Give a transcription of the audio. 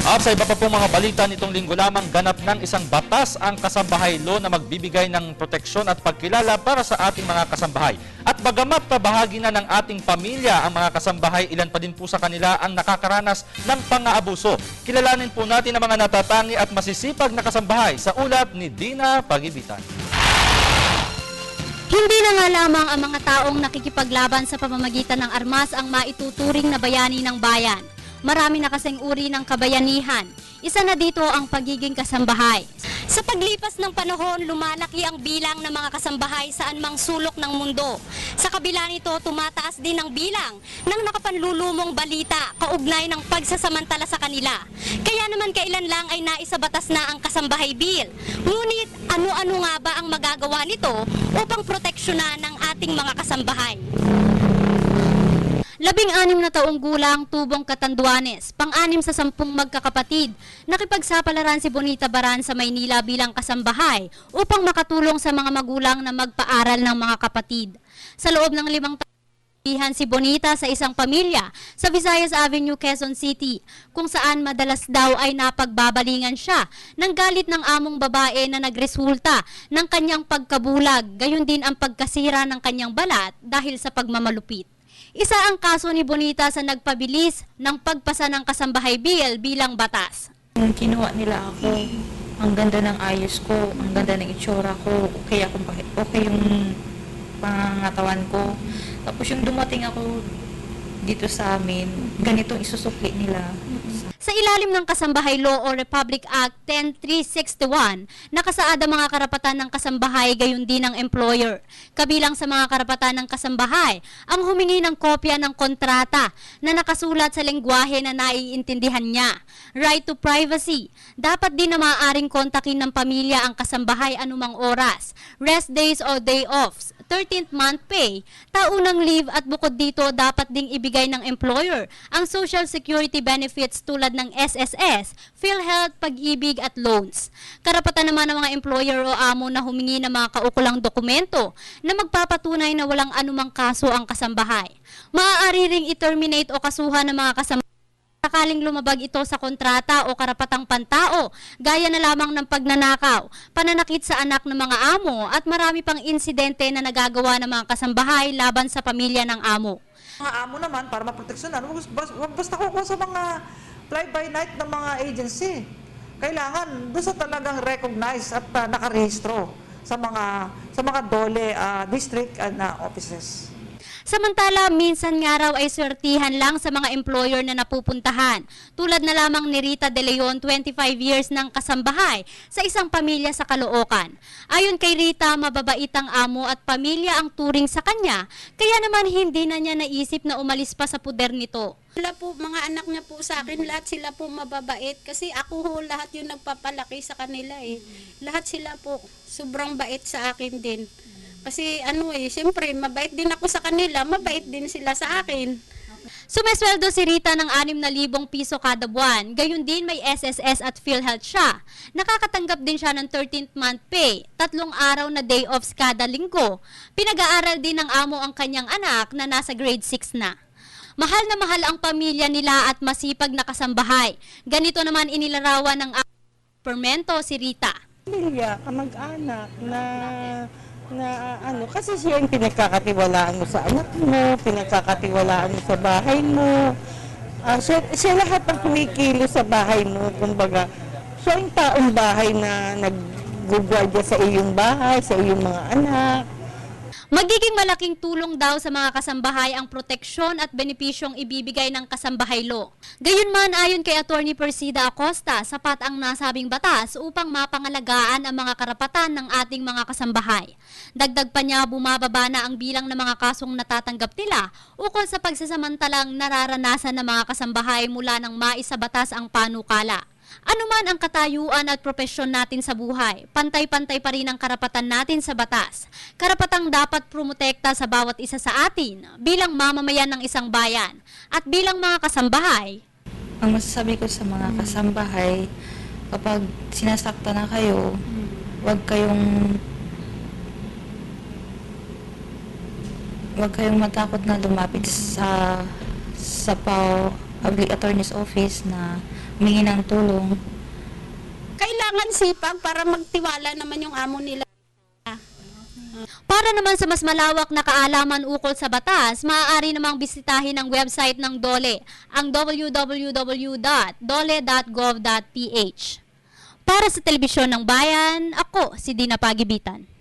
Sa iba pa pong mga balita nitong linggo lamang, ganap ng isang batas ang kasambahay law na magbibigay ng proteksyon at pagkilala para sa ating mga kasambahay. At bagamat bahagi na ng ating pamilya ang mga kasambahay, ilan pa din po sa kanila ang nakakaranas ng pang-aabuso. Kilalanin po natin ang mga natatangi at masisipag na kasambahay sa ulat ni Dina Pagibitan. Hindi na nga lamang ang mga taong nakikipaglaban sa pamamagitan ng armas ang maituturing na bayani ng bayan. Marami na kasing uri ng kabayanihan. Isa na dito ang pagiging kasambahay. Sa paglipas ng panahon, lumalaki ang bilang ng mga kasambahay saan mang sulok ng mundo. Sa kabila nito, tumataas din ang bilang ng nakapanlulumong balita kaugnay ng pagsasamantala sa kanila. Kaya naman kailan lang ay naisabatas na ang Kasambahay Bill. Ngunit ano-ano nga ba ang magagawa nito upang proteksyonan ng ating mga kasambahay? 16 na taong gulang, tubong Catanduanes, pang-anim sa 10 magkakapatid, nakipagsapalaran si Bonita Baran sa Maynila bilang kasambahay upang makatulong sa mga magulang na magpaaral ng mga kapatid. Sa loob ng 5 taon, si Bonita sa isang pamilya sa Visayas Avenue, Quezon City, kung saan madalas daw ay napagbabalingan siya ng galit ng among babae na nagresulta ng kanyang pagkabulag, gayon din ang pagkasira ng kanyang balat dahil sa pagmamalupit. Isa ang kaso ni Bonita sa nagpabilis ng pagpasa ng Kasambahay Bill bilang batas. Nung kinuha nila ako, ang ganda ng ayos ko, ang ganda ng itsura ko, okay yung pangangatawan ko. Tapos yung dumating ako dito sa amin, ganitong isusukli nila. Sa ilalim ng Kasambahay Law o Republic Act 10361, nakasaad ang mga karapatan ng kasambahay gayon din ng employer. Kabilang sa mga karapatan ng kasambahay, ang humingi ng kopya ng kontrata na nakasulat sa lengguwahe na naiintindihan niya. Right to privacy. Dapat din na maaaring kontakin ng pamilya ang kasambahay anumang oras. Rest days o day offs. 13th month pay, taunang leave at bukod dito dapat ding ibigay ng employer ang social security benefits tulad ng SSS, PhilHealth, Pag-ibig at loans. Karapatan naman ng mga employer o amo na humingi ng mga kaukulang dokumento na magpapatunay na walang anumang kaso ang kasambahay. Maaari ring i-terminate o kasuhan ng mga kasambahay sakaling lumabag ito sa kontrata o karapatang pantao, gaya na lamang ng pagnanakaw, pananakit sa anak ng mga amo at marami pang insidente na nagagawa ng mga kasambahay laban sa pamilya ng amo. Mga amo naman, para maproteksyonan, basta kukuha sa mga fly-by-night ng mga agency. Kailangan doon sa talagang recognize at nakarehistro sa mga DOLE district and offices. Samantala, minsan nga raw ay swertihan lang sa mga employer na napupuntahan. Tulad na lamang ni Rita De Leon, 25 years ng kasambahay sa isang pamilya sa Caloocan. Ayon kay Rita, mababait ang amo at pamilya ang turing sa kanya, kaya naman hindi na niya naisip na umalis pa sa puder nito. Sila po, mga anak niya po sa akin, lahat sila po mababait kasi ako ho lahat yung nagpapalaki sa kanila eh. Lahat sila po sobrang bait sa akin din. Kasi siyempre mabait din ako sa kanila, mabait din sila sa akin. Sumesweldo si Rita ng 6,000 piso kada buwan. Gayon din may SSS at PhilHealth siya. Nakakatanggap din siya ng 13th month pay, 3 araw na day offs kada linggo. Pinag-aaral din ng amo ang kanyang anak na nasa grade 6 na. Mahal na mahal ang pamilya nila at masipag na kasambahay. Ganito naman inilarawan ng Permento si Rita. Pamilya, kamag-anak kasi siya yung pinagkakatiwalaan mo sa anak mo, pinagkakatiwalaan mo sa bahay mo. Siya lahat ang kumikilo sa bahay mo, kumbaga. Siya yung taong bahay na naggugwardya sa iyong bahay, sa iyong mga anak. Magiging malaking tulong daw sa mga kasambahay ang proteksyon at benepisyong ibibigay ng Kasambahay Law. Gayunman, ayon kay Attorney Persida Acosta, sapat ang nasabing batas upang mapangalagaan ang mga karapatan ng ating mga kasambahay. Dagdag pa niya, bumababa na ang bilang ng mga kasong natatanggap nila ukol sa pagsasamantalang nararanasan ng mga kasambahay mula nang maisabatas ang panukala. Ano man ang katayuan at propesyon natin sa buhay, pantay-pantay pa rin ang karapatan natin sa batas. Karapatang dapat promotekta sa bawat isa sa atin bilang mamamayan ng isang bayan at bilang mga kasambahay. Ang masasabi ko sa mga kasambahay, kapag sinasaktan na kayo, huwag kayong matakot na lumapit sa Public Attorney's Office na humingi ng tulong. Kailangan sipag para magtiwala naman yung amo nila. Para naman sa mas malawak na kaalaman ukol sa batas, maaari namang bisitahin ang website ng DOLE, ang www.dole.gov.ph. Para sa Telebisyon ng Bayan, ako si Dina Pagibitan.